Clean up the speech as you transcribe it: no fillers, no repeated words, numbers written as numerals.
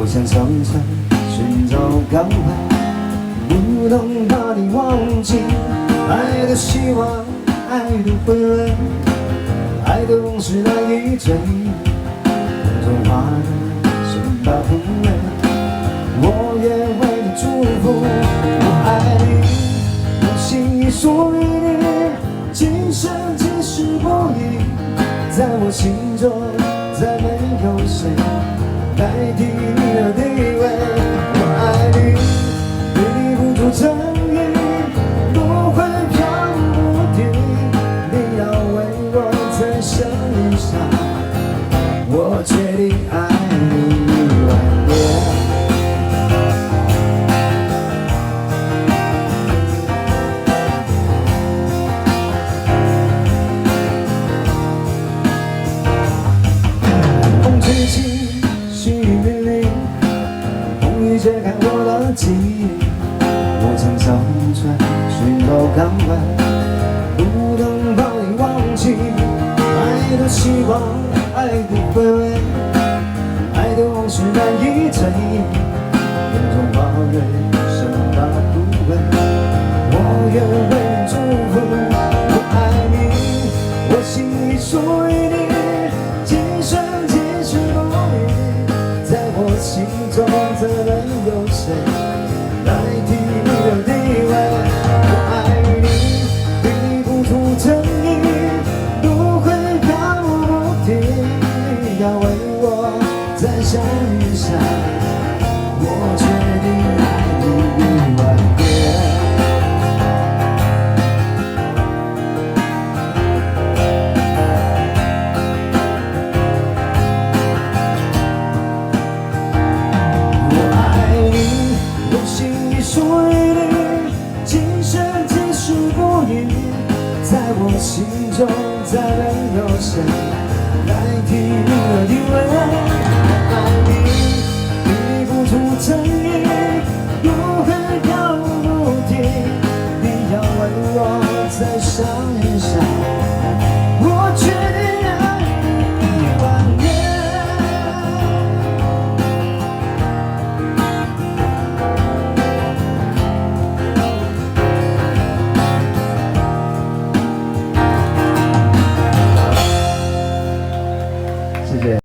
我想常常寻找港湾，不能把你忘记。爱的希望，爱的回味，爱的往事难以追忆。风中花的盛大枯萎，我也为你祝福。我爱你，我心已属于你，今生今世不移。在我心中，再没有谁代替你的地位。我爱你，对你付出诚意，不会飘不停。你要为我再想一想，我决定爱你10000年。风吹起，细雨淋漓，风雨揭开我的记忆。我曾上船寻找港湾，不能把你忘记。爱的希望，爱的回味，爱的往事难以追忆。风中花蕊盛大枯萎，我愿为你祝福。我爱你，我心已属于你，今生今世不移。在我心中，再没有谁代替你的地位。我爱你，对你付出诚意，不会飘不停。你要为我再想一想，我决定爱你10000年。我爱你，我心已属于你，今生今世不移。在我心中，再没有谁代替你的地位。